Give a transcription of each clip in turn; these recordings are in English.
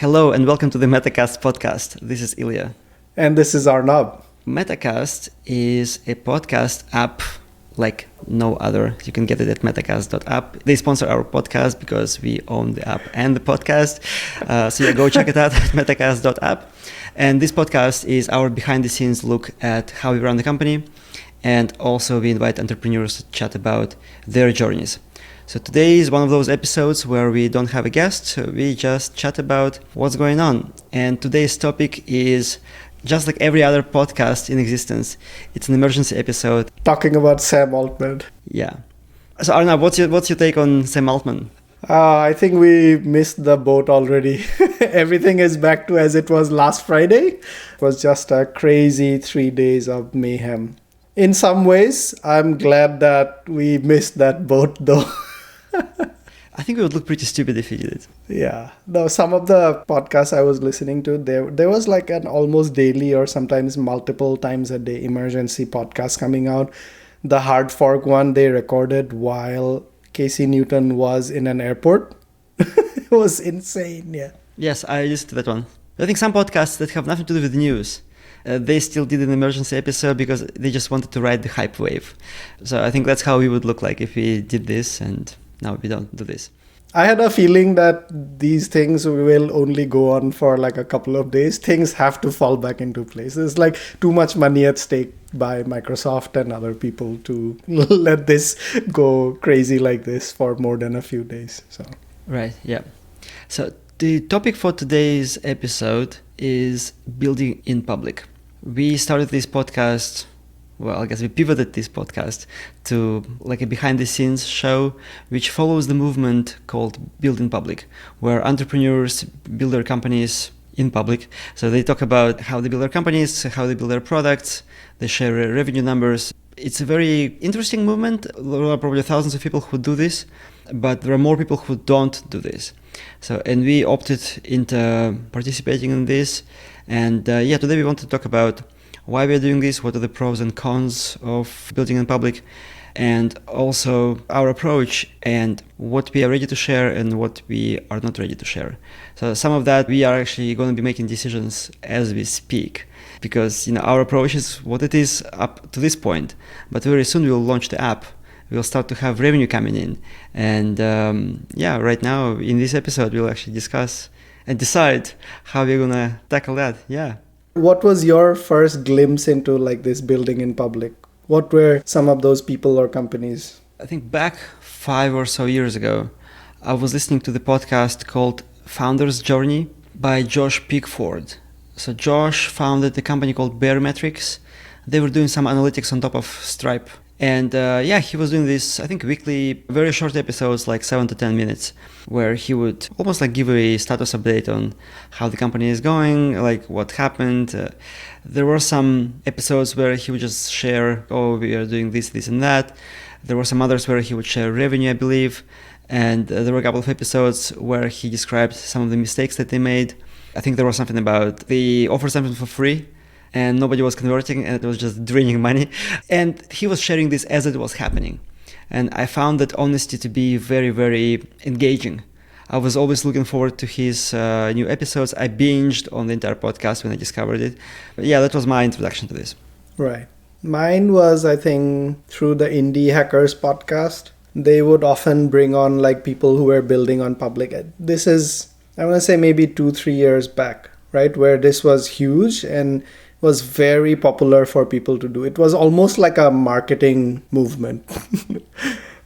Hello and welcome to the Metacast podcast. This is Ilya. And this is Arnab. Metacast is a podcast app like no other. You can get it at metacast.app. They sponsor our podcast because we own the app and the podcast. So go check it out at metacast.app. And this podcast is our behind-the-scenes look at how we run the company. And also we invite entrepreneurs to chat about their journeys. So today is one of those episodes where we don't have a guest, we just chat about what's going on. And today's topic is just like every other podcast in existence. It's an emergency episode. Talking about Sam Altman. Yeah. So Arnab, what's your take on Sam Altman? I think we missed the boat already. Everything is back to as it was last Friday. It was just a crazy 3 days of mayhem. In some ways, I'm glad that we missed that boat though. I think we would look pretty stupid if we did it. Yeah. No, some of the podcasts I was listening to, there was like an almost daily or sometimes multiple times a day emergency podcast coming out. The hard fork one they recorded while Casey Newton was in an airport. It was insane, yeah. Yes, I listened to that one. I think some podcasts that have nothing to do with the news, they still did an emergency episode because they just wanted to ride the hype wave. So I think that's how we would look like if we did this, and now we don't do this. I had a feeling that these things will only go on for like a couple of days. Things have to fall back into place. There's like too much money at stake by Microsoft and other people to let this go crazy like this for more than a few days. So right, yeah. So the topic for today's episode is building in public. We started this podcast, well, I guess we pivoted this podcast to like a behind-the-scenes show which follows the movement called Build in Public, where entrepreneurs build their companies in public. So they talk about how they build their companies, how they build their products, they share revenue numbers. It's a very interesting movement. There are probably thousands of people who do this, but there are more people who don't do this. So, and we opted into participating in this. And today we want to talk about why we're doing this, what are the pros and cons of building in public, and also our approach and what we are ready to share and what we are not ready to share. So some of that we are actually going to be making decisions as we speak, because our approach is what it is up to this point, but very soon we'll launch the app. We'll start to have revenue coming in, and right now in this episode we'll actually discuss and decide how we're going to tackle that. Yeah. what was your first glimpse into like this building in public? What were some of those people or companies? I think back 5 or so years ago, I was listening to the podcast called Founder's Journey by Josh Pickford. So Josh founded a company called Barometrics. They were doing some analytics on top of Stripe. And he was doing this, I think, weekly, very short episodes, like 7 to 10 minutes, where he would almost like give a status update on how the company is going, like what happened. There were some episodes where he would just share, we are doing this, this, and that. There were some others where he would share revenue, I believe. And there were a couple of episodes where he described some of the mistakes that they made. I think there was something about they offered something for free, and nobody was converting, and it was just draining money. And he was sharing this as it was happening. And I found that honesty to be very, very engaging. I was always looking forward to his new episodes. I binged on the entire podcast when I discovered it. But yeah, that was my introduction to this. Right. Mine was, I think, through the Indie Hackers podcast. They would often bring on like people who were building on public. This is, I want to say maybe 2-3 years back, right? Where this was huge and was very popular for people to do. It was almost like a marketing movement.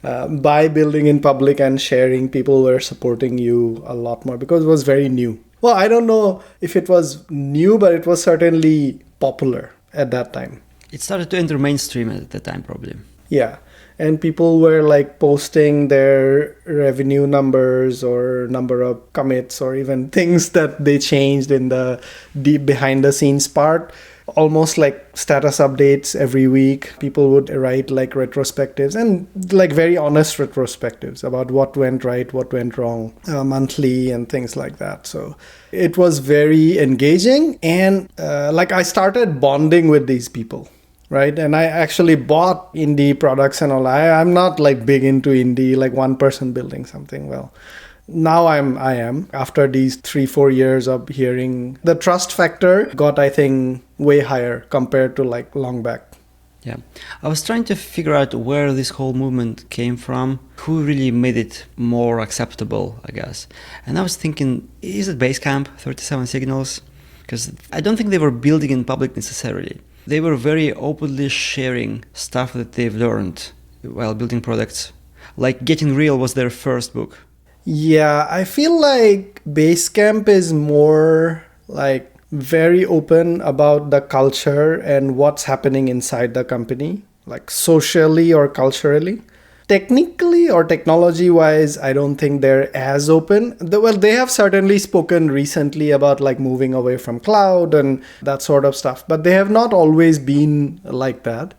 By building in public and sharing, people were supporting you a lot more because it was very new. Well, I don't know if it was new, but it was certainly popular at that time. It started to enter mainstream at that time, probably. Yeah. And people were like posting their revenue numbers or number of commits or even things that they changed in the deep behind the scenes part. Almost like status updates every week. People would write like retrospectives and like very honest retrospectives about what went right, what went wrong, monthly and things like that. So it was very engaging. And I started bonding with these people. Right. And I actually bought indie products and all. I'm not like big into indie, like one person building something. Well, Now I am. After these 3-4 years of hearing, the trust factor got, I think, way higher compared to like long back. Yeah. I was trying to figure out where this whole movement came from, who really made it more acceptable, I guess. And I was thinking, is it Basecamp, 37 Signals? Because I don't think they were building in public necessarily. They were very openly sharing stuff that they've learned while building products. Like Getting Real was their first book. Yeah, I feel like Basecamp is more like very open about the culture and what's happening inside the company, like socially or culturally. Technically or technology wise, I don't think they're as open. Well, they have certainly spoken recently about like moving away from cloud and that sort of stuff, but they have not always been like that.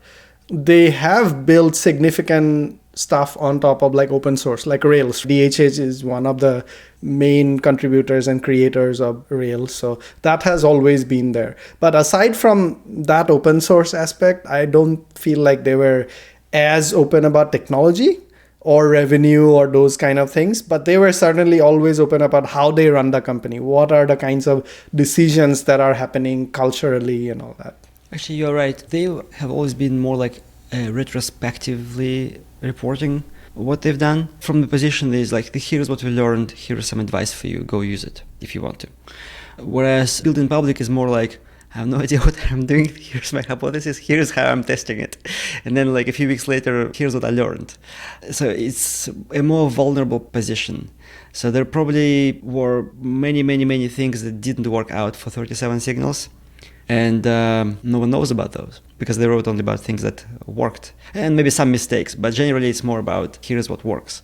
They have built significant stuff on top of like open source, like Rails. DHH is one of the main contributors and creators of Rails. So that has always been there. But aside from that open source aspect, I don't feel like they were as open about technology or revenue or those kind of things. But they were certainly always open about how they run the company. What are the kinds of decisions that are happening culturally and all that. Actually, you're right. They have always been more like retrospectively reporting what they've done. From the position is like, here's what we learned, here's some advice for you, go use it if you want to. Whereas Build in Public is more like, I have no idea what I'm doing, here's my hypothesis, here's how I'm testing it. And then like a few weeks later, here's what I learned. So it's a more vulnerable position. So there probably were many things that didn't work out for 37 Signals. And no one knows about those because they wrote only about things that worked and maybe some mistakes, but generally it's more about here's what works.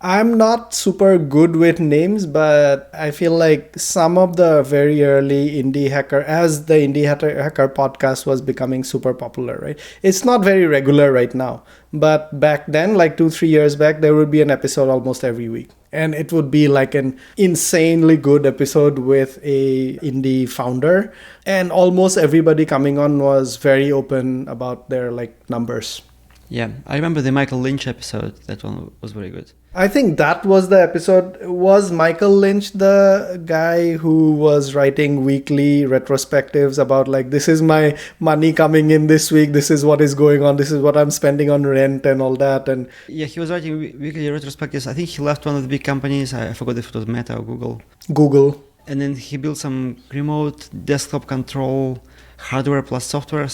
I'm not super good with names, but I feel like some of the very early indie hacker, as the indie hacker podcast was becoming super popular, right? It's not very regular right now, but back then, like 2-3 years back, there would be an episode almost every week. And it would be like an insanely good episode with a indie founder. And almost everybody coming on was very open about their like numbers. Yeah, I remember the Michael Lynch episode. That one was very good. I think that was the episode. Was Michael Lynch the guy who was writing weekly retrospectives about like, this is my money coming in this week, this is what is going on, this is what I'm spending on rent and all that? And yeah, he was writing weekly retrospectives. I think he left one of the big companies. I forgot if it was Meta or Google. And then he built some remote desktop control hardware plus software.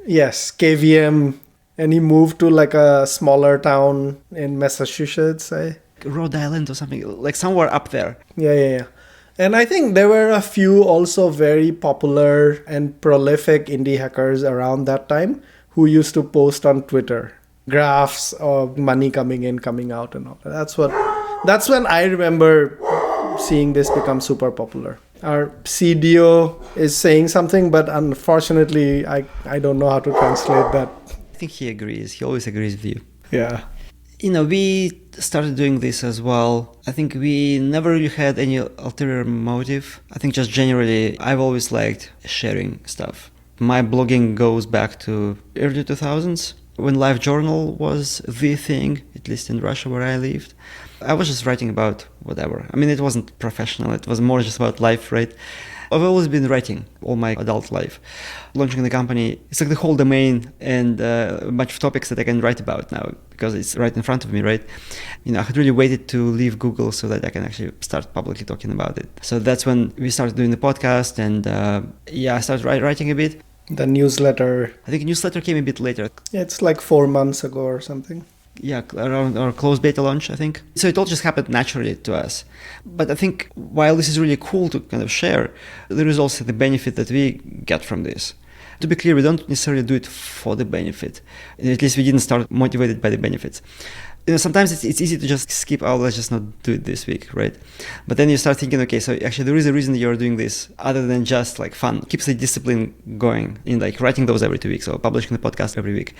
Yes, KVM. And he moved to like a smaller town in Massachusetts, Rhode Island or something, like somewhere up there. Yeah. And I think there were a few also very popular and prolific indie hackers around that time who used to post on Twitter graphs of money coming in, coming out and all. That's when I remember seeing this become super popular. Our CDO is saying something, but unfortunately, I don't know how to translate that. I think he agrees. He always agrees with you. Yeah. We started doing this as well. I think we never really had any ulterior motive. I think just generally, I've always liked sharing stuff. My blogging goes back to early 2000s when LiveJournal was the thing, at least in Russia where I lived. I was just writing about whatever. I mean, it wasn't professional. It was more just about life, right? I've always been writing all my adult life. Launching the company, it's like the whole domain and a bunch of topics that I can write about now because it's right in front of me, right? I had really waited to leave Google so that I can actually start publicly talking about it. So that's when we started doing the podcast and I started writing a bit. The newsletter. I think a newsletter came a bit later. It's like 4 months ago or something. Yeah, around our closed beta launch, I think. So it all just happened naturally to us. But I think while this is really cool to kind of share, there is also the benefit that we get from this. To be clear, we don't necessarily do it for the benefit. At least we didn't start motivated by the benefits. Sometimes it's easy to just skip, let's just not do it this week, right? But then you start thinking, okay, so actually there is a reason that you're doing this other than just like fun. Keeps the discipline going in like writing those every 2 weeks or publishing the podcast every week.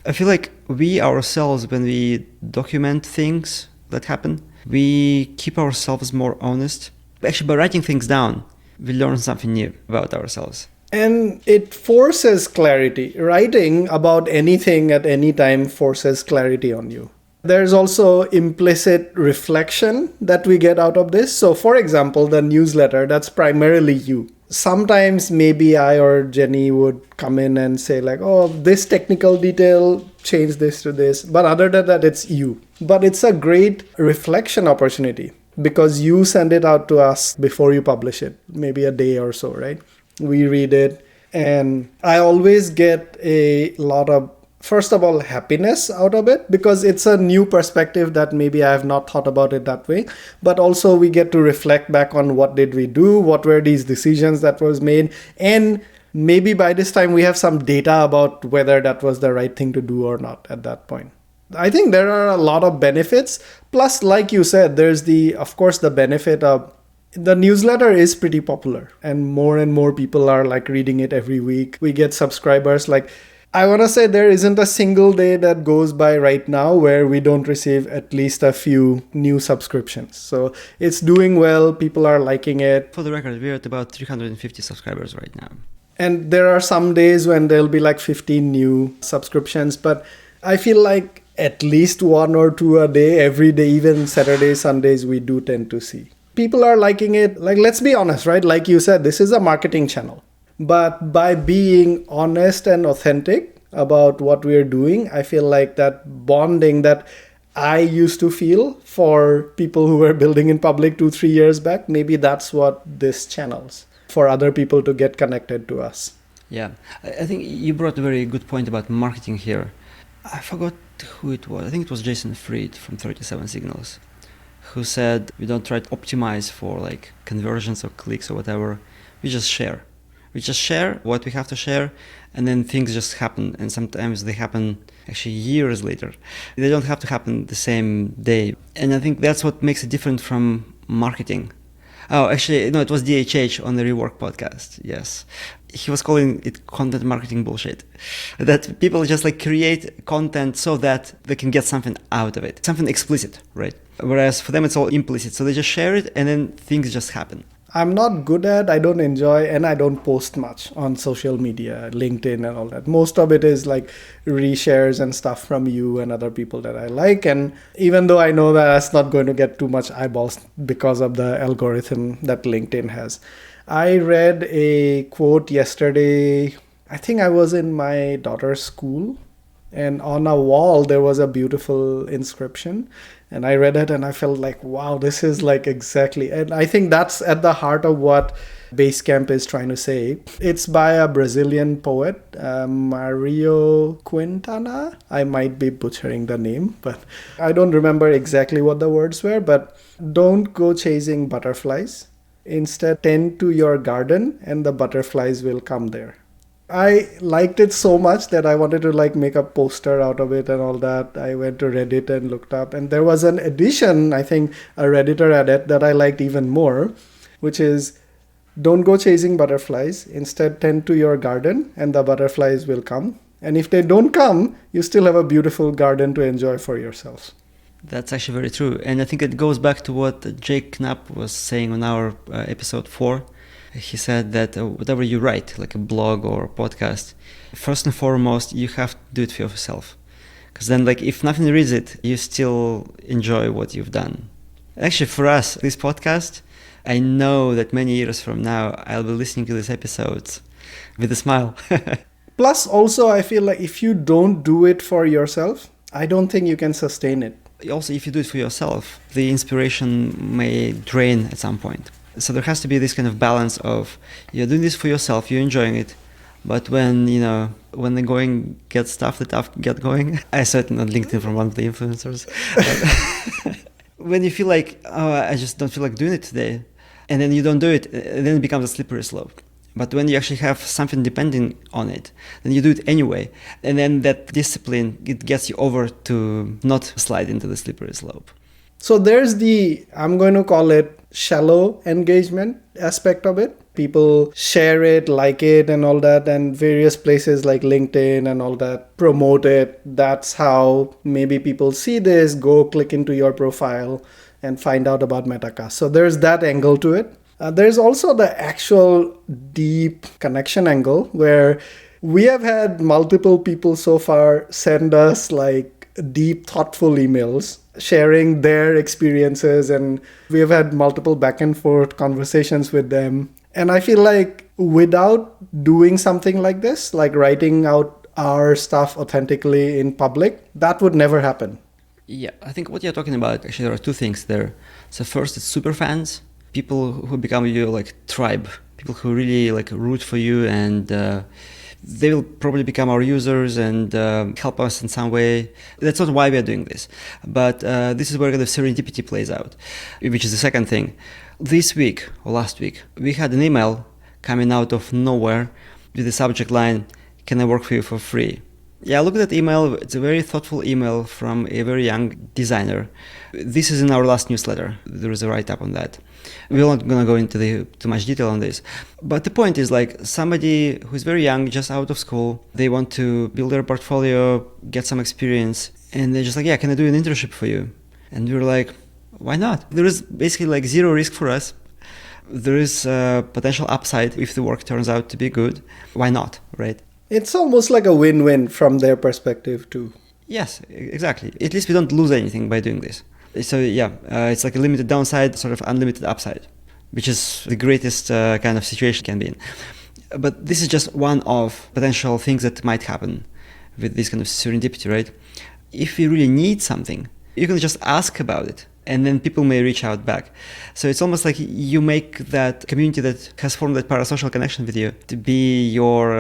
I feel like we ourselves, when we document things that happen, we keep ourselves more honest. Actually, by writing things down, we learn something new about ourselves. And it forces clarity. Writing about anything at any time forces clarity on you. There's also implicit reflection that we get out of this. So, for example, the newsletter, that's primarily you. Sometimes maybe I or Jenny would come in and say like, oh, this technical detail, change this to this. But other than that, it's you. But it's a great reflection opportunity because you send it out to us before you publish it, maybe a day or so, right? We read it. And I always get a lot of, first of all, happiness out of it because it's a new perspective that maybe I have not thought about it that way. But also we get to reflect back on what did we do, what were these decisions that was made, and maybe by this time we have some data about whether that was the right thing to do or not at that point. I think there are a lot of benefits. Plus, like you said, there's of course, the benefit of the newsletter is pretty popular and more people are like reading it every week. We get subscribers. Like, I want to say there isn't a single day that goes by right now where we don't receive at least a few new subscriptions. So it's doing well. People are liking it. For the record, we're at about 350 subscribers right now. And there are some days when there'll be like 15 new subscriptions. But I feel like at least one or two a day, every day, even Saturdays, Sundays, we do tend to see. People are liking it. Like, let's be honest, right? Like you said, this is a marketing channel. But by being honest and authentic about what we're doing, I feel like that bonding that I used to feel for people who were building in public 2-3 years back, maybe that's what this channels for other people to get connected to us. Yeah, I think you brought a very good point about marketing here. I forgot who it was. I think it was Jason Fried from 37 Signals, who said we don't try to optimize for like conversions or clicks or whatever. We just share. We just share what we have to share, and then things just happen. And sometimes they happen actually years later. They don't have to happen the same day. And I think that's what makes it different from marketing. Oh, actually, no, it was DHH on the Rework podcast. Yes. He was calling it content marketing bullshit. That people just like create content so that they can get something out of it. Something explicit, right? Whereas for them, it's all implicit. So they just share it and then things just happen. I'm not good at, I don't enjoy, and I don't post much on social media, LinkedIn and all that. Most of it is like reshares and stuff from you and other people that I like. And even though I know that that's not going to get too much eyeballs because of the algorithm that LinkedIn has. I read a quote yesterday. I think I was in my daughter's school, and on a wall there was a beautiful inscription. And I read it and I felt like, wow, this is like exactly. And I think that's at the heart of what Basecamp is trying to say. It's by a Brazilian poet, Mario Quintana. I might be butchering the name, but I don't remember exactly what the words were. But don't go chasing butterflies. Instead, tend to your garden and the butterflies will come there. I liked it so much that I wanted to like make a poster out of it and all that. I went to Reddit and looked up, and there was an edition, I think a Redditor edit that I liked even more, which is don't go chasing butterflies. Instead, tend to your garden and the butterflies will come. And if they don't come, you still have a beautiful garden to enjoy for yourself. That's actually very true. And I think it goes back to what Jake Knapp was saying on our episode 4. He said that whatever you write, like a blog or a podcast, first and foremost, you have to do it for yourself. Because then, like, if nothing reads it, you still enjoy what you've done. Actually, for us, this podcast, I know that many years from now, I'll be listening to these episodes with a smile. Plus, also, I feel like if you don't do it for yourself, I don't think you can sustain it. Also, if you do it for yourself, the inspiration may drain at some point. So there has to be this kind of balance of you're doing this for yourself, you're enjoying it, but when the going gets tough, the tough get going. I saw it on LinkedIn from one of the influencers. When you feel like, oh, I just don't feel like doing it today, and then you don't do it, then it becomes a slippery slope. But when you actually have something depending on it, then you do it anyway. And then that discipline, it gets you over to not slide into the slippery slope. So there's I'm going to call it shallow engagement aspect of it. People share it, like it and all that, and various places like LinkedIn and all that promote it. That's how maybe people see this, go click into your profile and find out about Metacast. So there's that angle to it. There's also the actual deep connection angle where we have had multiple people so far send us like deep, thoughtful emails sharing their experiences, and we have had multiple back and forth conversations with them. And I feel like without doing something like this, like writing out our stuff authentically in public, that would never happen. Yeah, I think what you're talking about, actually, there are two things there. So first, it's super fans, people who become your like tribe, people who really like root for you, and they will probably become our users and help us in some way. That's not why we are doing this, but this is where the serendipity plays out, which is the second thing. This week or last week, we had an email coming out of nowhere with the subject line, "Can I work for you for free?" Yeah, look at that email. It's a very thoughtful email from a very young designer. This is in our last newsletter. There is a write-up on that. We're not going to go into too much detail on this. But the point is, like, somebody who's very young, just out of school, they want to build their portfolio, get some experience, and they're just like, yeah, can I do an internship for you? And we're like, why not? There is basically like zero risk for us. There is potential upside if the work turns out to be good. Why not, right? It's almost like a win-win from their perspective too. Yes, exactly. At least we don't lose anything by doing this. So yeah, it's like a limited downside, sort of unlimited upside, which is the greatest kind of situation can be in. But this is just one of potential things that might happen with this kind of serendipity, right? If you really need something, you can just ask about it, and then people may reach out back. So it's almost like you make that community that has formed that parasocial connection with you to be your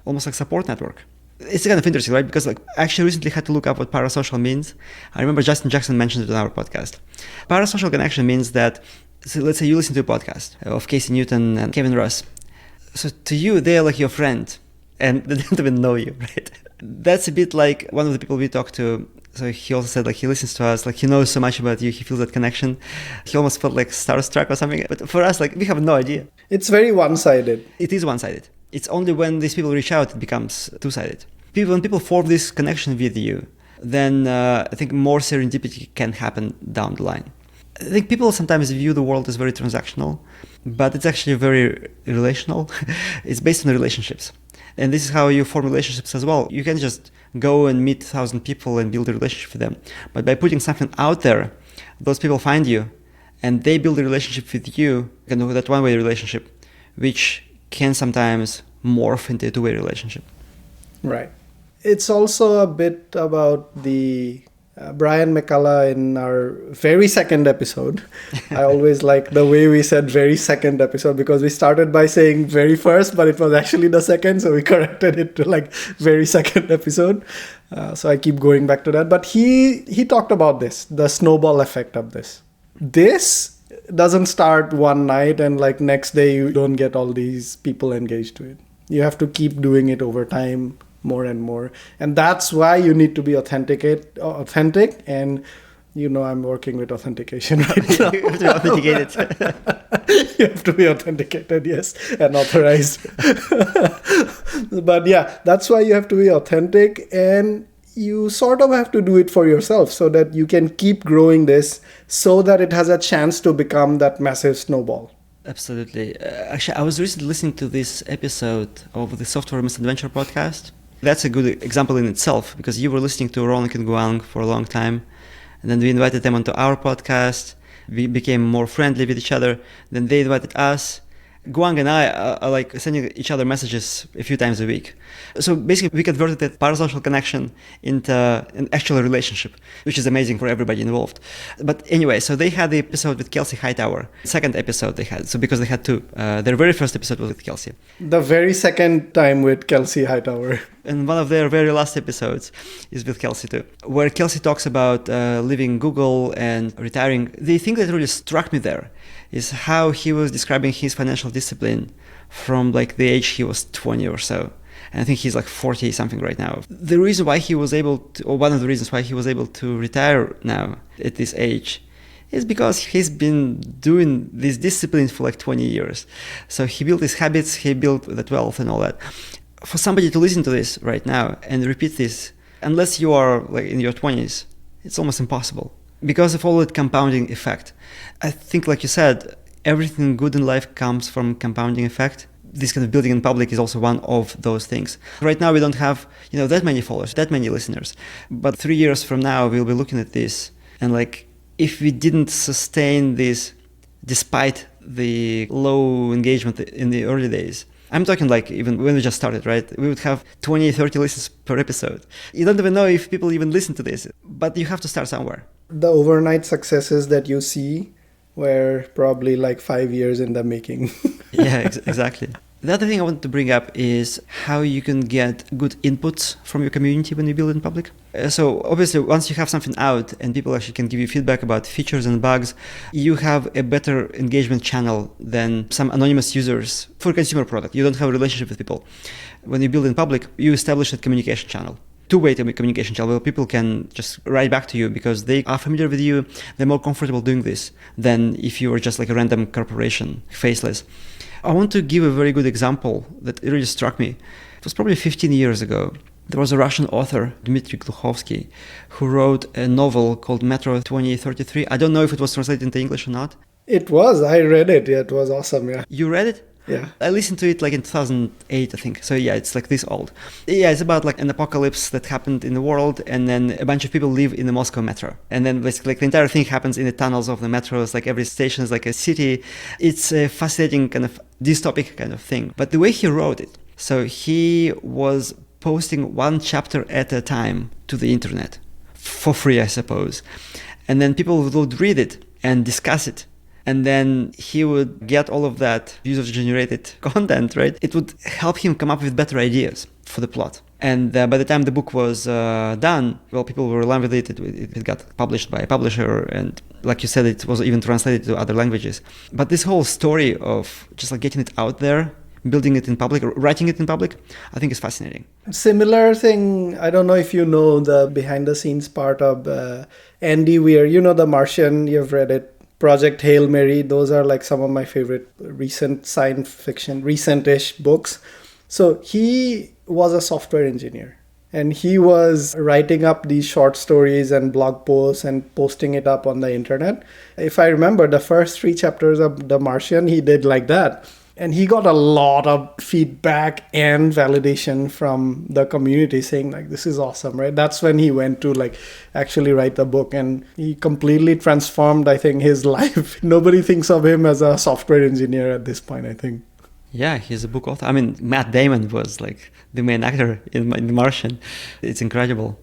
almost like support network. It's kind of interesting, right? Because like I actually recently had to look up what parasocial means. I remember Justin Jackson mentioned it on our podcast. Parasocial connection means that, so let's say you listen to a podcast of Casey Newton and Kevin Russ. So to you, they're like your friend, and they don't even know you, right? That's a bit like one of the people we talked to. So he also said, like, he listens to us, like, he knows so much about you, he feels that connection. He almost felt like starstruck or something. But for us, like, we have no idea. It's very one-sided. It is one-sided. It's only when these people reach out, it becomes two-sided. When people form this connection with you, then I think more serendipity can happen down the line. I think people sometimes view the world as very transactional, but it's actually very relational. It's based on relationships. And this is how you form relationships as well. You can just go and meet 1,000 people and build a relationship with them. But by putting something out there, those people find you and they build a relationship with you, that one-way relationship, which can sometimes morph into a two-way relationship. Right. It's also a bit about the Brian McCullough in our very second episode. I always like the way we said very second episode, because we started by saying very first, but it was actually the second. So we corrected it to like very second episode. So I keep going back to that. But he talked about this, the snowball effect of this. This doesn't start one night and like next day you don't get all these people engaged to it. You have to keep doing it over time, more and more. And that's why you need to be authentic. And I'm working with authentication right now. You have to be authenticated. You have to be authenticated, yes, and authorized. But yeah, that's why you have to be authentic, and you sort of have to do it for yourself so that you can keep growing this so that it has a chance to become that massive snowball. Absolutely. Actually, I was recently listening to this episode of the Software Misadventure podcast. That's a good example in itself, because you were listening to Ronak and Guang for a long time, and then we invited them onto our podcast. We became more friendly with each other. Then they invited us. Guang and I are like sending each other messages a few times a week. So basically, we converted that parasocial connection into an actual relationship, which is amazing for everybody involved. But anyway, so they had the episode with Kelsey Hightower. Second episode they had. So because they had two. Their very first episode was with Kelsey. The very second time with Kelsey Hightower. And one of their very last episodes is with Kelsey too, where Kelsey talks about leaving Google and retiring. The thing that really struck me there is how he was describing his financial discipline from like the age he was 20 or so. And I think he's like 40 something right now. The reason why he was able to, or one of the reasons why he was able to retire now at this age, is because he's been doing this discipline for like 20 years. So he built his habits, he built that wealth and all that. For somebody to listen to this right now and repeat this, unless you are like in your 20s, it's almost impossible because of all that compounding effect. I think, like you said, everything good in life comes from compounding effect. this kind of building in public is also one of those things. Right now we don't have, that many followers, that many listeners. But 3 years from now, we'll be looking at this and like, if we didn't sustain this despite the low engagement in the early days, I'm talking like even when we just started, right? We would have 20, 30 listens per episode. You don't even know if people even listen to this, but you have to start somewhere. The overnight successes that you see were probably like 5 years in the making. Yeah, exactly. The other thing I want to bring up is how you can get good inputs from your community when you build in public. So obviously, once you have something out and people actually can give you feedback about features and bugs, you have a better engagement channel than some anonymous users for a consumer product. You don't have a relationship with people. When you build in public, you establish a communication channel. Two-way communication channel where people can just write back to you because they are familiar with you. They're more comfortable doing this than if you were just like a random corporation, faceless. I want to give a very good example that really struck me. It was probably 15 years ago. There was a Russian author, Dmitry Gluchovsky, who wrote a novel called Metro 2033. I don't know if it was translated into English or not. It was. I read it. Yeah, it was awesome. Yeah. You read it? Yeah. I listened to it like in 2008, I think. So yeah, it's like this old. Yeah, it's about like an apocalypse that happened in the world, and then a bunch of people live in the Moscow metro. And then basically like the entire thing happens in the tunnels of the metro. It's like every station is like a city. It's a fascinating kind of dystopic kind of thing. But the way he wrote it, so he was posting one chapter at a time to the internet for free, I suppose. And then people would read it and discuss it. And then he would get all of that user-generated content, right? It would help him come up with better ideas for the plot. And by the time the book was done, well, people were in love with it. It got published by a publisher. And like you said, it was even translated to other languages. But this whole story of just like getting it out there, building it in public, writing it in public, I think is fascinating. Similar thing, I don't know if you know the behind-the-scenes part of Andy Weir. You know The Martian, you've read it. Project Hail Mary, those are like some of my favorite recent science fiction, recent-ish books. So he was a software engineer and he was writing up these short stories and blog posts and posting it up on the internet. If I remember, the first 3 chapters of The Martian, he did like that. And he got a lot of feedback and validation from the community saying like, this is awesome, right? That's when he went to like actually write the book, and he completely transformed, I think, his life. Nobody thinks of him as a software engineer at this point, I think. Yeah, he's a book author. I mean, Matt Damon was like the main actor in The Martian. It's incredible.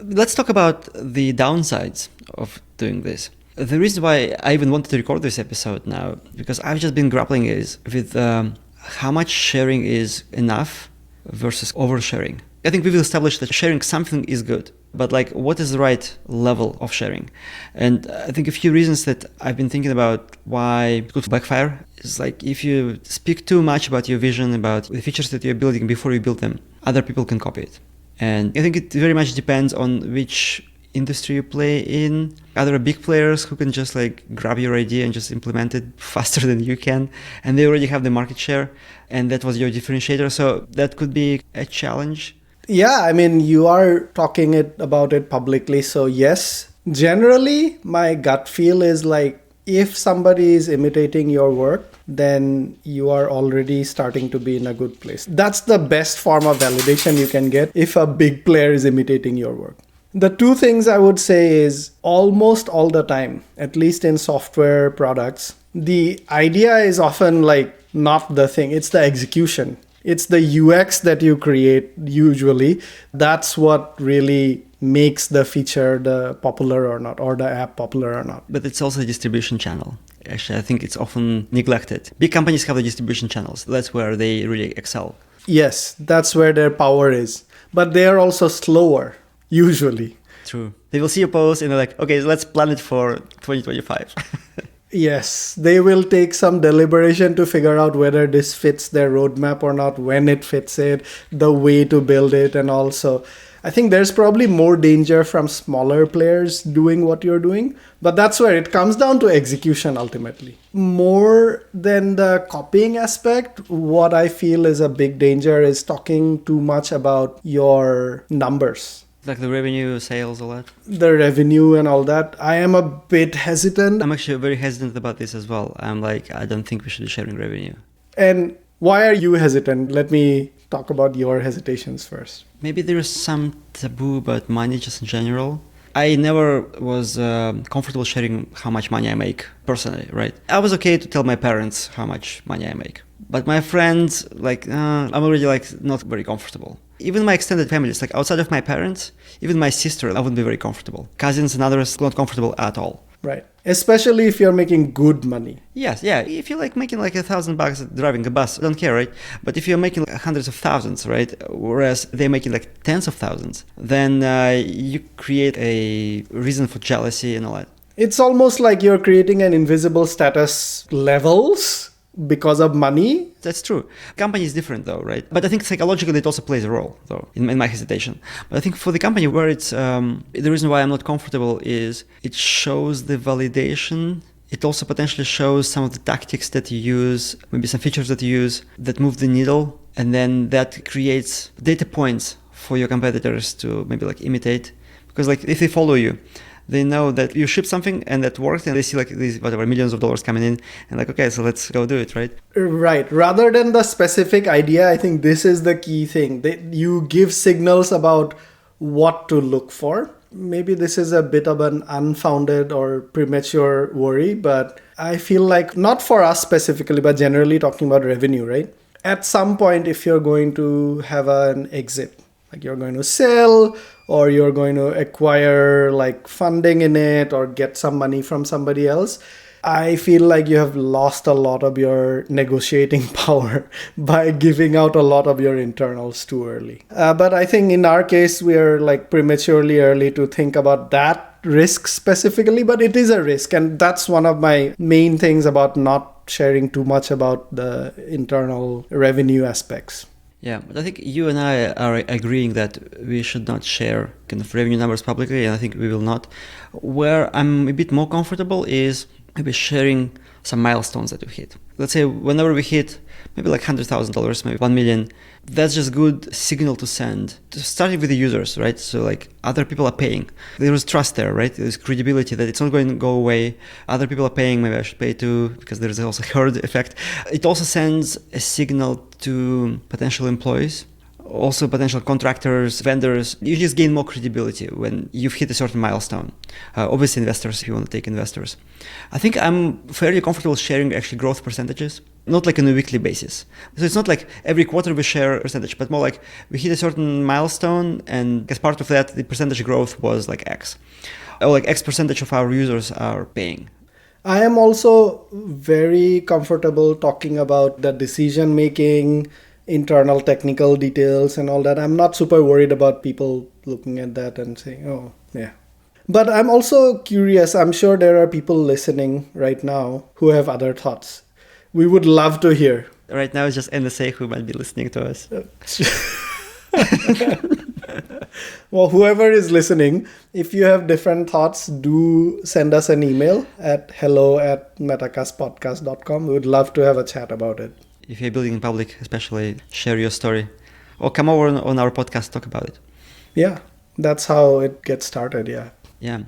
Let's talk about the downsides of doing this. The reason why I even wanted to record this episode now, because I've just been grappling with how much sharing is enough versus oversharing. I think we've established that sharing something is good, but like what is the right level of sharing? And I think a few reasons that I've been thinking about why it could backfire is like if you speak too much about your vision, about the features that you're building before you build them, other people can copy it. And I think it very much depends on which industry you play in. Are there big players who can just like grab your idea and just implement it faster than you can, and they already have the market share, and that was your differentiator? So that could be a challenge. Yeah, I mean, you are talking about it publicly, so yes. Generally, my gut feel is like if somebody is imitating your work, then you are already starting to be in a good place. That's the best form of validation you can get if a big player is imitating your work. The 2 things I would say is almost all the time, at least in software products, the idea is often like not the thing, it's the execution. It's the UX that you create usually. That's what really makes the feature the popular or not, or the app popular or not. But it's also a distribution channel. Actually, I think it's often neglected. Big companies have the distribution channels. That's where they really excel. Yes, that's where their power is. But they are also slower. Usually. True. They will see a post and they're like, okay, let's plan it for 2025. Yes, they will take some deliberation to figure out whether this fits their roadmap or not, when it fits it, the way to build it. And also, I think there's probably more danger from smaller players doing what you're doing. But that's where it comes down to execution ultimately. More than the copying aspect, what I feel is a big danger is talking too much about your numbers. Like the revenue, sales, all that? The revenue and all that. I am a bit hesitant. I'm actually very hesitant about this as well. I'm like, I don't think we should be sharing revenue. And Why are you hesitant? Let me talk about your hesitations first. Maybe there is some taboo about money just in general. I never was comfortable sharing how much money I make personally, right? I was okay to tell my parents how much money I make. But my friends, I'm already not very comfortable. Even my extended families, like outside of my parents, even my sister, I wouldn't be very comfortable. Cousins and others, not comfortable at all. Right. Especially if you're making good money. Yes, yeah. If you're making $1,000 driving a bus, I don't care, right? But if you're making hundreds of thousands, right? Whereas they're making tens of thousands, then you create a reason for jealousy and all that. It's almost like you're creating an invisible status levels because of money. That's true. Company is different though, right? But I think psychologically it also plays a role though, in my hesitation. But I think for the company where it's, the reason why I'm not comfortable is it shows the validation. It also potentially shows some of the tactics that you use, maybe some features that you use that move the needle. And then that creates data points for your competitors to maybe imitate. Because if they follow you, they know that you ship something and that worked, and they see these millions of dollars coming in, and okay, so let's go do it, right? Right. Rather than the specific idea, I think this is the key thing. You give signals about what to look for. Maybe this is a bit of an unfounded or premature worry, but I feel like not for us specifically, but generally talking about revenue, right? At some point, if you're going to have an exit, you're going to sell or you're going to acquire funding in it or get some money from somebody else, I feel like you have lost a lot of your negotiating power by giving out a lot of your internals too early. But I think in our case, we are prematurely early to think about that risk specifically, but it is a risk. And that's one of my main things about not sharing too much about the internal revenue aspects. Yeah, but I think you and I are agreeing that we should not share kind of revenue numbers publicly, and I think we will not. Where I'm a bit more comfortable is maybe sharing some milestones that we hit. Let's say whenever we hit maybe $100,000, maybe 1 million, that's just good signal to send. Starting with the users, right? So other people are paying. There is trust there, right? There's credibility that it's not going to go away. Other people are paying, maybe I should pay too, because there's also herd effect. It also sends a signal to potential employees, also potential contractors, vendors. You just gain more credibility when you've hit a certain milestone. Obviously investors, if you want to take investors. I think I'm fairly comfortable sharing actually growth percentages, not on a weekly basis. So it's not every quarter we share a percentage, but more we hit a certain milestone, and as part of that, the percentage growth was X. Or X percentage of our users are paying. I am also very comfortable talking about the decision making, internal technical details and all that. I'm not super worried about people looking at that and saying, oh, yeah. But I'm also curious. I'm sure there are people listening right now who have other thoughts. We would love to hear. Right now it's just NSA who might be listening to us. Well, whoever is listening, if you have different thoughts, do send us an email at hello@metacastpodcast.com. We would love to have a chat about it. If you're building in public, especially, share your story. Or come over on our podcast, talk about it. Yeah, that's how it gets started, yeah. Yeah.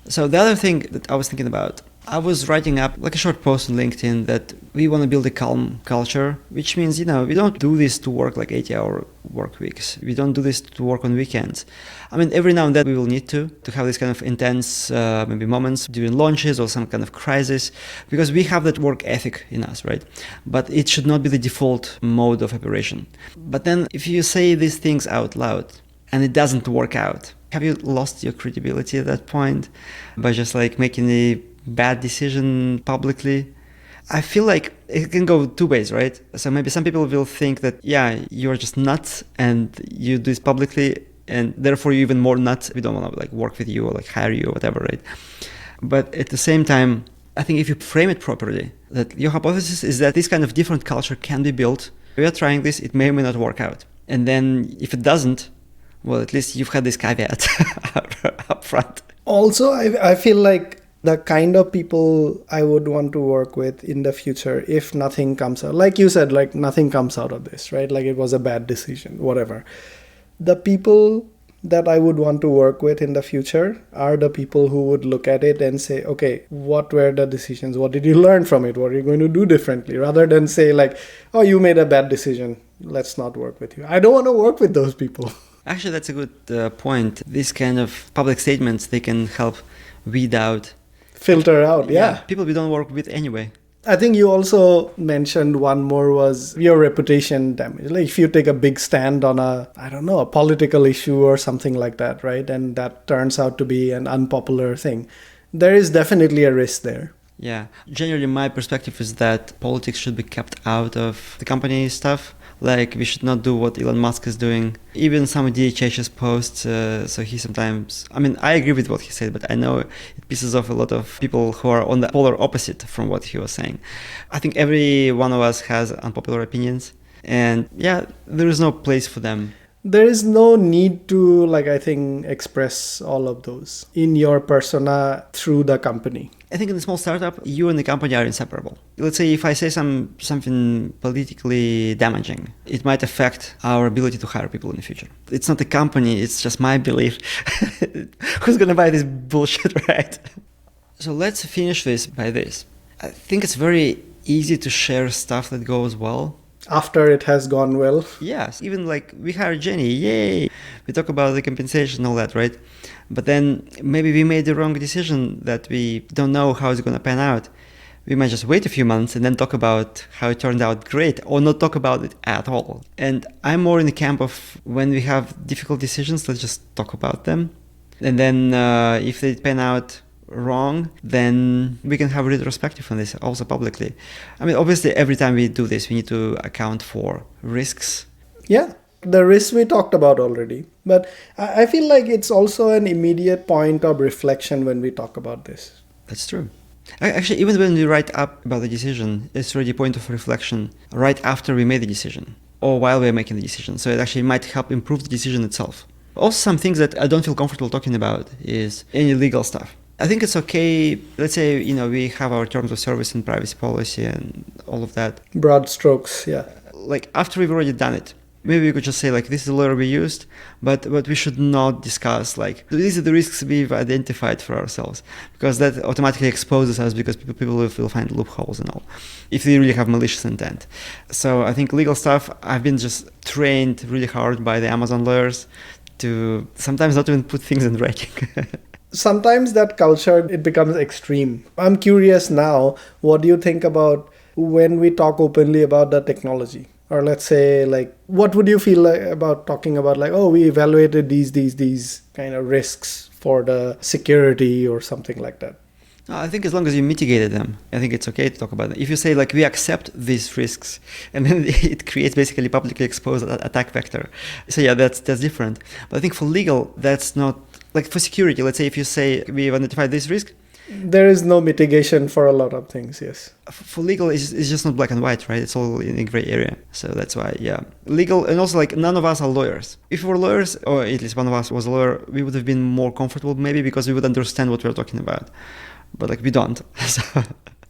So the other thing that I was thinking about, I was writing up a short post on LinkedIn that we want to build a calm culture, which means, we don't do this to work 80-hour work weeks. We don't do this to work on weekends. I mean, every now and then we will need to have this kind of intense maybe moments during launches or some kind of crisis, because we have that work ethic in us, right? But it should not be the default mode of operation. But then if you say these things out loud and it doesn't work out, have you lost your credibility at that point by just making a bad decision publicly? I feel like it can go two ways, right? So maybe some people will think that, yeah, you're just nuts and you do this publicly and therefore you're even more nuts. We don't want to work with you or hire you or whatever, right? But at the same time, I think if you frame it properly, that your hypothesis is that this kind of different culture can be built. We are trying this, it may or may not work out. And then if it doesn't, well, at least you've had this caveat up front. Also, I feel like the kind of people I would want to work with in the future, if nothing comes out, like you said, nothing comes out of this, right? It was a bad decision, whatever. The people that I would want to work with in the future are the people who would look at it and say, okay, what were the decisions? What did you learn from it? What are you going to do differently? Rather than say like, oh, you made a bad decision. Let's not work with you. I don't want to work with those people. Actually, that's a good point. These kind of public statements, they can help weed out. Filter out, yeah. People we don't work with anyway. I think you also mentioned one more was your reputation damage. Like if you take a big stand on a political issue or something like that, right? And that turns out to be an unpopular thing. There is definitely a risk there. Yeah. Generally, my perspective is that politics should be kept out of the company stuff. Like, we should not do what Elon Musk is doing. Even some of DHH's posts, so he sometimes... I mean, I agree with what he said, but I know it pisses off a lot of people who are on the polar opposite from what he was saying. I think every one of us has unpopular opinions. And yeah, there is no place for them. There is no need to, I think, express all of those in your persona through the company. I think in a small startup, you and the company are inseparable. Let's say if I say something politically damaging, it might affect our ability to hire people in the future. It's not the company, it's just my belief. Who's going to buy this bullshit, right? So let's finish this by this. I think it's very easy to share stuff that goes well. After it has gone well. Yes, even we hired Jenny, yay! We talk about the compensation and all that, right? But then maybe we made the wrong decision that we don't know how it's going to pan out. We might just wait a few months and then talk about how it turned out great or not talk about it at all. And I'm more in the camp of when we have difficult decisions, let's just talk about them. And then if they pan out wrong, then we can have a retrospective on this also publicly. I mean, obviously, every time we do this, we need to account for risks. Yeah, the risks we talked about already. But I feel like it's also an immediate point of reflection when we talk about this. That's true. Actually, even when we write up about the decision, it's already a point of reflection right after we made the decision or while we're making the decision. So it actually might help improve the decision itself. Also, some things that I don't feel comfortable talking about is any legal stuff. I think it's okay, let's say, we have our terms of service and privacy policy and all of that. Broad strokes, yeah. After we've already done it, maybe we could just say, this is the lawyer we used, but we should not discuss, these are the risks we've identified for ourselves, because that automatically exposes us because people will find loopholes and all, if they really have malicious intent. So I think legal stuff, I've been just trained really hard by the Amazon lawyers to sometimes not even put things in writing. Sometimes that culture, it becomes extreme. I'm curious now, what do you think about when we talk openly about the technology? Or let's say, what would you feel about talking about, we evaluated these kind of risks for the security or something like that? I think as long as you mitigated them, I think it's okay to talk about them. If you say, we accept these risks, and then it creates basically publicly exposed attack vector. So yeah, that's different. But I think for legal, that's not... for security, let's say if you say we've identified this risk. There is no mitigation for a lot of things, yes. For legal, it's just not black and white, right? It's all in a gray area. So that's why, yeah. Legal, and also none of us are lawyers. If we were lawyers, or at least one of us was a lawyer, we would have been more comfortable maybe because we would understand what we're talking about. But we don't.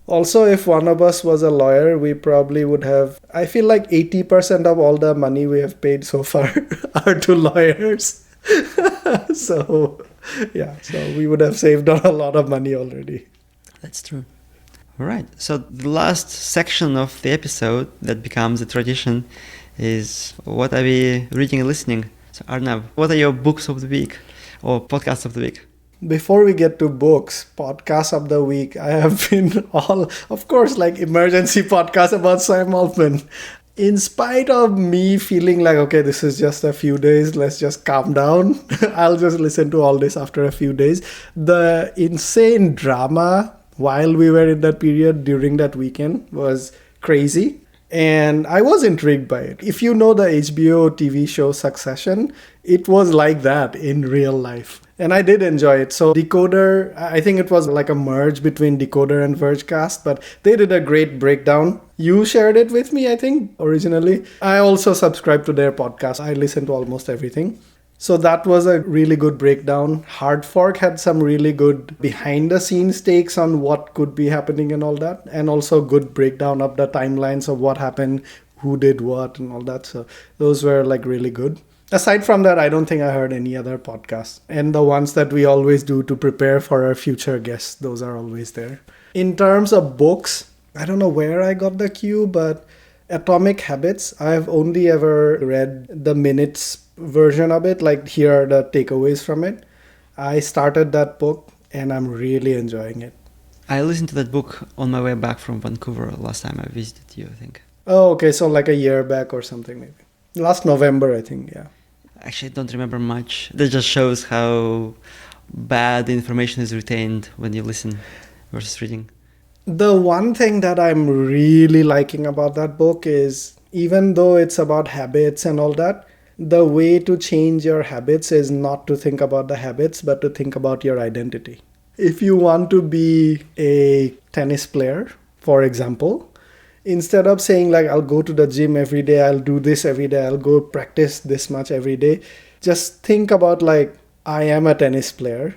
Also, if one of us was a lawyer, we probably would have, I feel 80% of all the money we have paid so far are to lawyers. So we would have saved on a lot of money already. That's true. All right. So the last section of the episode that becomes a tradition is what are we reading and listening? So Arnav, what are your books of the week or podcasts of the week? Before we get to books, podcasts of the week, I have been of course, emergency podcasts about Sam Altman. In spite of me feeling okay, this is just a few days, let's just calm down. I'll just listen to all this after a few days. The insane drama while we were in that period during that weekend was crazy. And I was intrigued by it. If you know the HBO TV show Succession, it was like that in real life. And I did enjoy it. So Decoder, I think it was a merge between Decoder and Vergecast, but they did a great breakdown. You shared it with me, I think, originally. I also subscribe to their podcast. I listen to almost everything. So that was a really good breakdown. Hard Fork had some really good behind-the-scenes takes on what could be happening and all that. And also good breakdown of the timelines of what happened, who did what and all that. So those were really good. Aside from that, I don't think I heard any other podcasts. And the ones that we always do to prepare for our future guests, those are always there. In terms of books, I don't know where I got the cue, but Atomic Habits, I've only ever read the minutes version of it. Like, here are the takeaways from it. I started that book and I'm really enjoying it. I listened to that book on my way back from Vancouver last time I visited you, I think. Oh, okay. So like a year back or something, maybe. Last November, I think, yeah. Actually, I don't remember much. That just shows how bad the information is retained when you listen versus reading. The one thing that I'm really liking about that book is, even though it's about habits and all that, the way to change your habits is not to think about the habits, but to think about your identity. If you want to be a tennis player, for example, instead of saying like, I'll go to the gym every day, I'll do this every day, I'll go practice this much every day, just think about like, I am a tennis player.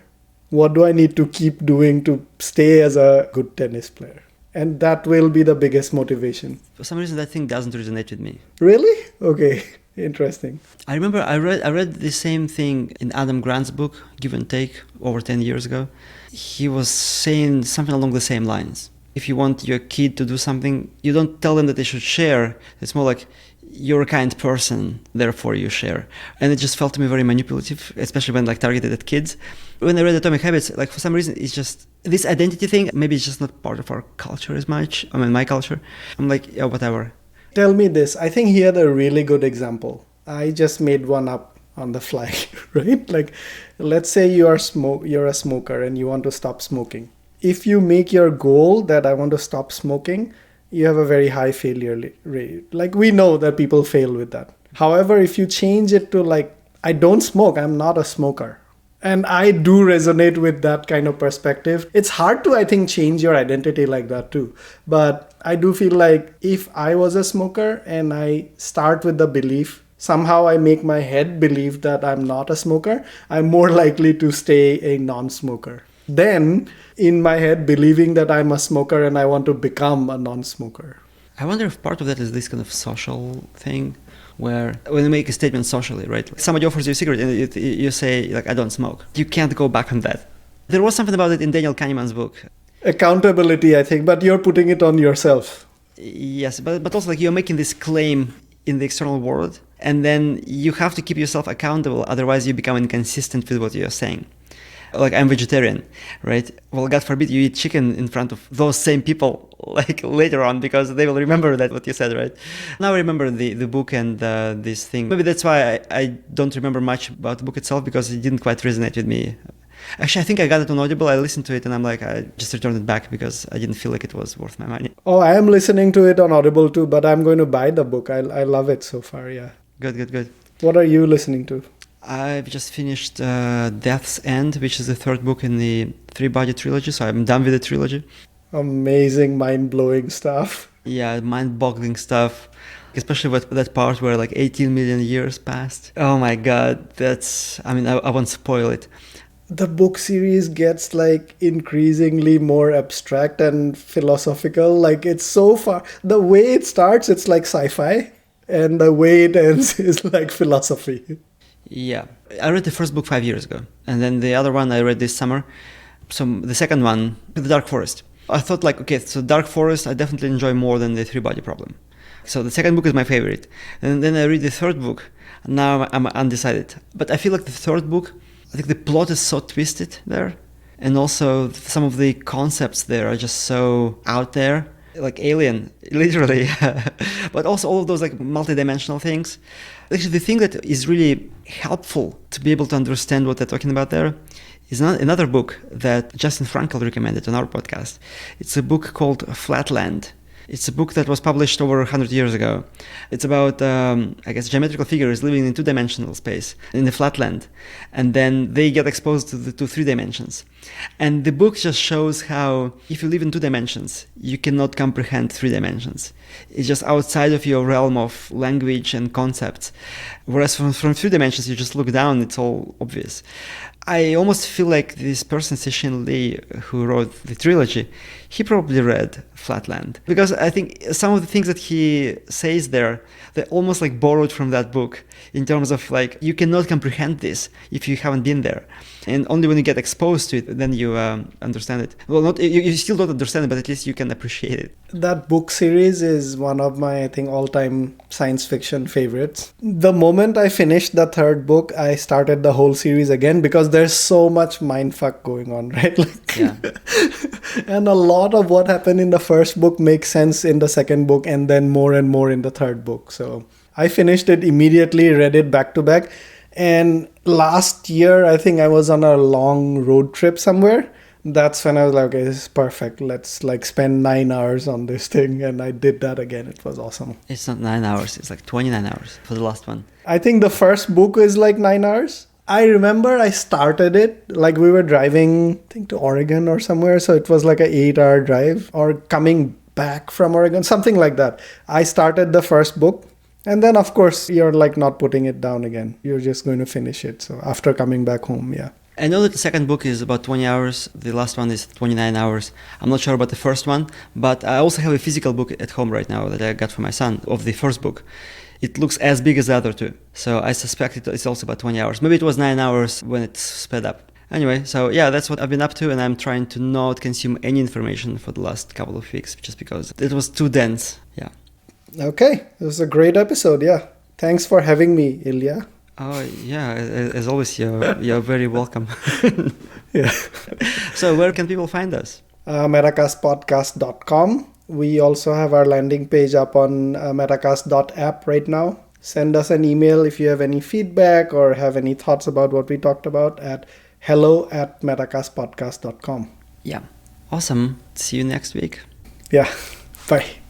What do I need to keep doing to stay as a good tennis player? And that will be the biggest motivation. For some reason, that thing doesn't resonate with me. Really? Okay. Interesting. I remember I read the same thing in Adam Grant's book, Give and Take, over 10 years ago. He was saying something along the same lines. If you want your kid to do something, you don't tell them that they should share. It's more like, you're a kind person, therefore you share. And it just felt to me very manipulative, especially when like targeted at kids. When I read Atomic Habits, like for some reason, it's just this identity thing, maybe it's just not part of our culture as much. I mean, my culture. I'm like, yeah, whatever. Tell me this. I think he had a really good example. I just made one up on the fly, right? Like, let's say you're a smoker and you want to stop smoking. If you make your goal that I want to stop smoking, you have a very high failure rate. Like, we know that people fail with that. However, if you change it to like, I don't smoke, I'm not a smoker. And I do resonate with that kind of perspective. It's hard to, I think, change your identity like that too. But I do feel like if I was a smoker and I start with the belief, somehow I make my head believe that I'm not a smoker, I'm more likely to stay a non-smoker. Then, in my head, believing that I'm a smoker and I want to become a non-smoker. I wonder if part of that is this kind of social thing, where when you make a statement socially, right? Somebody offers you a cigarette and you say, like, I don't smoke. You can't go back on that. There was something about it in Daniel Kahneman's book. Accountability, I think, but you're putting it on yourself. Yes, but also like you're making this claim in the external world, and then you have to keep yourself accountable, otherwise you become inconsistent with what you're saying. Like, I'm vegetarian, right? Well, God forbid you eat chicken in front of those same people, like later on, because they will remember that what you said, right? Now I remember the book and this thing. Maybe that's why I don't remember much about the book itself, because it didn't quite resonate with me. Actually, I think I got it on Audible. I listened to it and I'm like, I just returned it back because I didn't feel like it was worth my money. Oh, I am listening to it on Audible too, but I'm going to buy the book. I love it so far, yeah. Good. What are you listening to? I've just finished Death's End, which is the third book in the three-body trilogy, so I'm done with the trilogy. Amazing, mind-blowing stuff. Yeah, mind-boggling stuff, especially with that part where like 18 million years passed. Oh my god, I won't spoil it. The book series gets like increasingly more abstract and philosophical. Like, it's so far, the way it starts, it's like sci-fi, and the way it ends is like philosophy. Yeah, I read the first book 5 years ago, and then the other one I read this summer. So the second one, The Dark Forest. I thought like, okay, so Dark Forest I definitely enjoy more than the Three-Body Problem. So the second book is my favorite. And then I read the third book, and now I'm undecided. But I feel like the third book, I think the plot is so twisted there, and also some of the concepts there are just so out there, like alien, literally. But also all of those like multi-dimensional things. Actually, the thing that is really helpful to be able to understand what they're talking about there is another book that Justin Frankel recommended on our podcast. It's a book called Flatland. It's a book that was published over 100 years ago. It's about, geometrical figures living in two-dimensional space, in the flatland. And then they get exposed to three dimensions. And the book just shows how, if you live in two dimensions, you cannot comprehend three dimensions. It's just outside of your realm of language and concepts. Whereas from three dimensions, you just look down, it's all obvious. I almost feel like this person, Cixin Lee, who wrote the trilogy, he probably read Flatland. Because I think some of the things that he says there, they're almost like borrowed from that book in terms of like, you cannot comprehend this if you haven't been there. And only when you get exposed to it, then you understand it. Well, not you still don't understand it, but at least you can appreciate it. That book series is one of my, I think, all-time science fiction favorites. The moment I finished the third book, I started the whole series again because there's so much mindfuck going on, right? Like, Yeah. and a lot of what happened in the first book makes sense in the second book and then more and more in the third book. So I finished it immediately, read it back to back. And last year, I think I was on a long road trip somewhere. That's when I was like, okay, this is perfect. Let's like spend 9 hours on this thing. And I did that again. It was awesome. It's not 9 hours. It's like 29 hours for the last one. I think the first book is like 9 hours. I remember I started it, like we were driving, I think to Oregon or somewhere. So it was like an 8-hour drive or coming back from Oregon, something like that. I started the first book. And then, of course, you're like not putting it down again. You're just going to finish it. So after coming back home, yeah. I know that the second book is about 20 hours. The last one is 29 hours. I'm not sure about the first one, but I also have a physical book at home right now that I got for my son of the first book. It looks as big as the other two. So I suspect it's also about 20 hours. Maybe it was 9 hours when it's sped up. Anyway, so yeah, that's what I've been up to, and I'm trying to not consume any information for the last couple of weeks, just because it was too dense. Yeah. Okay, this was a great episode, yeah. Thanks for having me, Ilya. Oh, yeah, as always, you're very welcome. Yeah. So where can people find us? Metacastpodcast.com. We also have our landing page up on metacast.app right now. Send us an email if you have any feedback or have any thoughts about what we talked about at hello@metacastpodcast.com. Yeah. Awesome. See you next week. Yeah. Bye.